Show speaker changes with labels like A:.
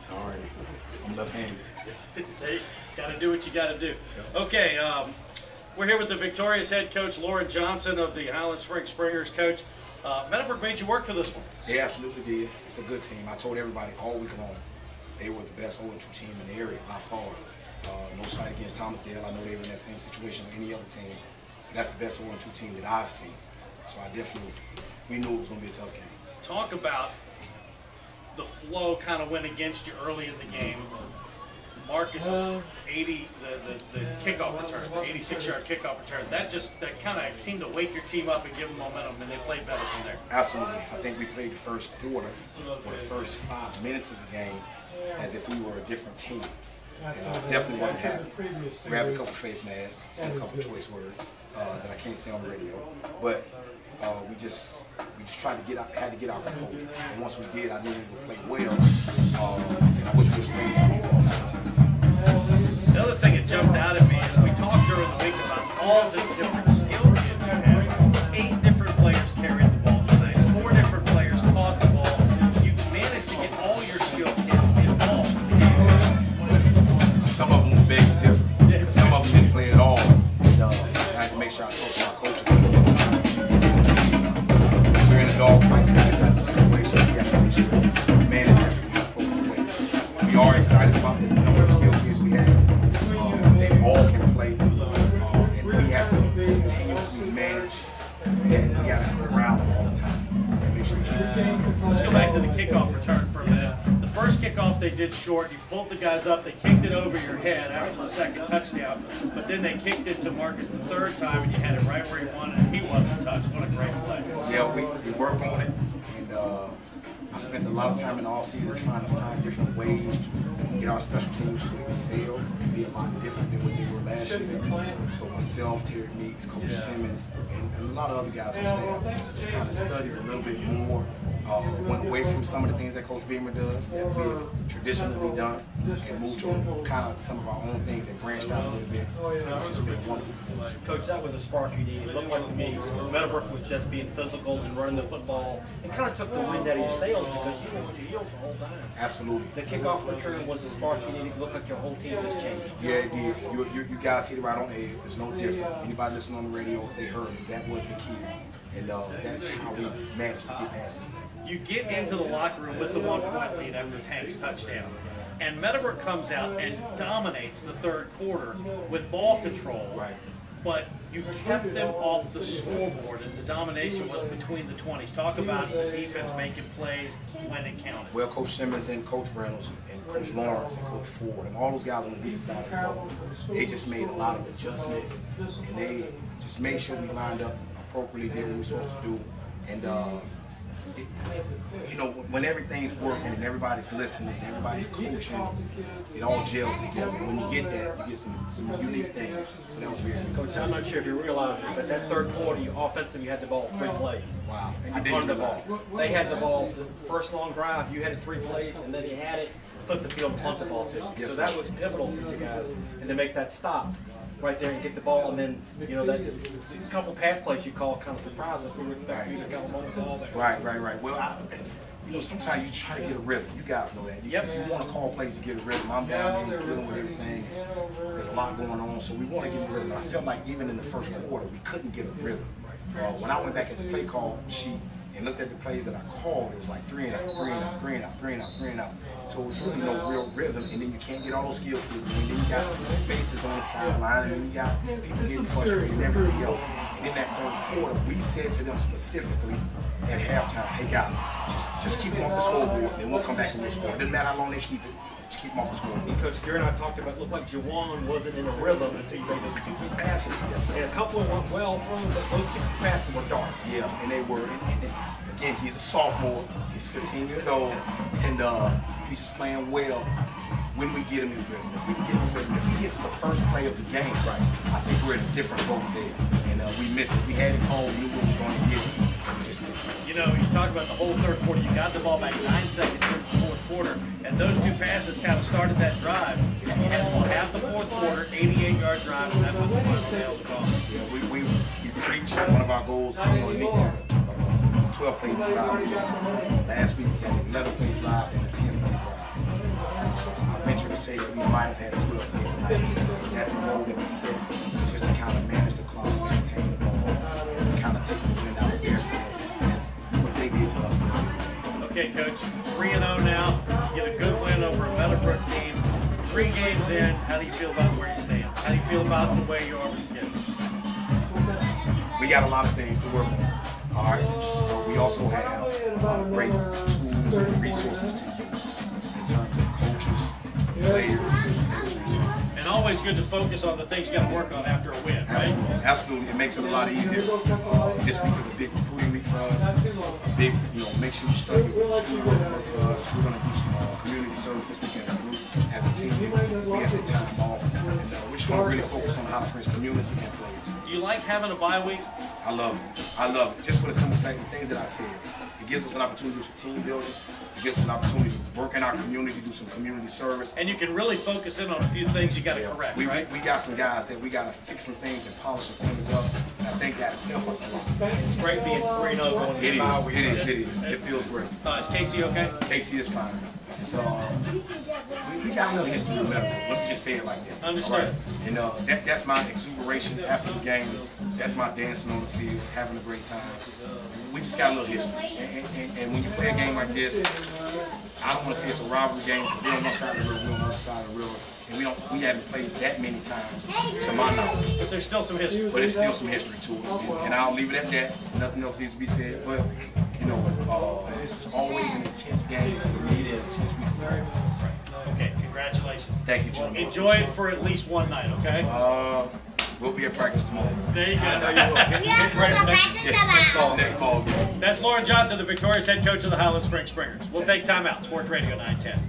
A: Sorry. I'm left-handed.
B: Hey, got to do what you got to do. Okay, we're here with the victorious head coach, Lauren Johnson of the Highland Springs Springers. Coach, Meadowbrook made you work for this one.
A: They absolutely did. It's a good team. I told everybody all week long they were the best 0-2 team in the area by far. No slight against Thomasdale. I know they were in that same situation with any other team. But that's the best 0-2 team that I've seen. So we knew it was going to be a tough game.
B: Talk about the flow kind of went against you early in the game. Marcus's 80, the kickoff return, the 86-yard kickoff return, that kind of seemed to wake your team up and give them momentum, and they played better from there.
A: Absolutely. I think we played the first quarter or the first 5 minutes of the game as if we were a different team. And definitely wasn't happy. Grabbed a couple face masks, said a couple choice words that I can't say on the radio, but we just tried to had to get our composure. And once we did, I knew we would play well, and I wish we was playing that entire time.
B: The other thing that jumped out at me is we talked during the week about all the different skill kids you had. 8 different players carried the ball tonight. 4 different players caught the ball. You managed to get all your skill kids involved in the game.
A: Some of them were big and different. Yeah. Some of them didn't play at all. I had to make sure I talked to my coaches. We're in a dogfight, that type of situation. We have to make sure we manage everything appropriately. We are excited about the number of skill kids we have. They all can play, and we have to continuously manage that. We got to go around them all the time and make sure we keep it.
B: Let's go back to the kickoff return for a minute. The first kickoff they did short. You pulled the guys up. They kicked it over your head after the second touchdown, but then they kicked it to Marcus the third time, and you had it right where he wanted, and he wasn't touched. What a great play.
A: Yeah, we work on it, and I spent a lot of time in the offseason trying to find different ways to get our special teams to excel and be a lot different than what they were last year. So myself, Terry Meeks, Coach Simmons, and a lot of other guys on staff just kind of studied a little bit more, went away from some of the things that Coach Beamer does that we've traditionally done, and moved to kind of some of our own things and branched out a little bit. It's just been wonderful for us.
C: Coach, that was a spark you needed. It looked like to me Meadowbrook was just being physical and running the football and kind of took the wind out of your sails because you were on your heels the whole time.
A: Absolutely.
C: The kickoff return was the spark you needed. It looked like your whole team just changed.
A: Yeah, it did. You guys hit it right on the head. It's no different. Anybody listening on the radio, if they heard me, that was the key. And that's how we managed to get past this thing.
B: You get into the locker room with the 1-point lead after Tank's touchdown, and Meadowbrook comes out and dominates the third quarter with ball control.
A: Right.
B: But you kept them off the scoreboard, and the domination was between the 20s. Talk about the defense making plays when it counted.
A: Well, Coach Simmons and Coach Reynolds and Coach Lawrence and Coach Ford and all those guys on the defensive side of the ball, they just made a lot of adjustments, and they just made sure we lined up appropriately, did what we were supposed to do. And you know, when everything's working and everybody's listening, everybody's coaching, it all gels together. When you get that, you get some unique things. So that was really good.
C: Coach, I'm not sure if you realize it, but that third quarter, you offensively had the ball 3 plays.
A: Wow.
C: And
A: I
C: you
A: didn't
C: punted the
A: realize.
C: ball. They had the ball, the first long drive, you had it 3 plays, and then you had it, flip the field and punt the ball to.
A: Yes,
C: so that was pivotal for you guys, and to make that stop right there and get the ball, and then, you know, that a couple pass plays you called kind of surprised us. We were expecting you to come on the ball there.
A: Right. Well, you know, sometimes you try to get a rhythm. You guys know that. You want to call plays to get a rhythm. I'm down there dealing with everything. There's a lot going on, so we want to get a rhythm. I felt like even in the first quarter, we couldn't get a rhythm. When I went back at the play call sheet and looked at the plays that I called, it was like 3 and out, 3 and out, 3 and out, 3 and out, 3 and out. So it was really no real rhythm, and then you can't get all those skill kids, and then you got faces on the sideline, and then you got people getting frustrated and everything else. And in that third quarter, we said to them specifically at halftime, hey guys, just keep them off the scoreboard, and we'll come back and we'll score. It doesn't matter how long they keep it, just keep them off the scoreboard.
C: And Coach Gary and I talked about, it looked like Jawan wasn't in a rhythm until you made those 2 quick passes.
A: Yes,
C: and a couple of them went well thrown, but those 2 quick passes were darts.
A: Yeah, and they were. And again, he's a sophomore. He's 15 years old, and he's just playing well when we get him in rhythm. If we can get him in rhythm, if he hits the first play of the game, right, I think we're in a different boat there. And we missed it. We had it called. We knew what we were going to get.
B: You know, you talk about the whole third quarter. You got the ball back 9 seconds in the fourth quarter, and those 2 passes kind of started that drive. And you had half the fourth quarter, 88-yard drive, and that's what the final nail of the ball.
A: Yeah, we preached one of our goals. You know, at least have a 12-play drive. Last week we had an 11-play drive and a 10-play drive. we might have had a 12 game tonight. And that's a goal that we set just to kind of manage the clock, maintain the ball, and kind of take the wind out of their sails. That's what they did to us.
B: Okay, Coach, 3-0 now. Get a good win over a Meadowbrook team. 3 games in, how do you feel about where you stand? How do you feel about the way you are with the kids?
A: We got a lot of things to work on. All right, but we also have a lot of great tools and resources to use in terms of coaches, players, and everything else.
B: And always good to focus on the things you got to work on after a win, right?
A: Absolutely, absolutely. It makes it a lot easier. This week is a big recruiting week for us. A big, make sure you study schoolwork for us. We're going to do some community service this weekend as a group, as a team. We have the time off, and we're just going to really focus on the Highland Springs community and players.
B: Do you like having a bye week?
A: I love it. I love it. Just for the simple fact, the things that I said. It gives us an opportunity to do some team building. It gives us an opportunity to work in our community, do some community service.
B: And you can really focus in on a few things you got to correct, right?
A: We got some guys that we got to fix some things and polish some things up. And I think that help us a lot.
C: It's great being 3-0 going into the bye week.
A: It is. It feels great.
B: Is Casey okay?
A: Casey is fine. So we got a little history with Meadowbrook. Let me just say it like that.
B: Understood.
A: Right? And that's my exuberation after the game. That's my dancing on the field, having a great time. We just got a little history. And when you play a game like this, I don't want to say it's a rivalry game because we're on one side of the river, we're on the other side of the river. And we haven't played that many times, to my knowledge.
B: But there's still some history.
A: But it's still some history to it. And I'll leave it at that. Nothing else needs to be said. But, this is always an intense game for me. It is an intense week of practice.
B: Okay, congratulations.
A: Thank you, John.
B: Enjoy it for at least one night, okay?
A: We'll be at practice tomorrow.
B: There you go.
A: Next ball game.
B: That's Lauren Johnson, the victorious head coach of the Highland Springs Springers. We'll take time out. Sports Radio 910.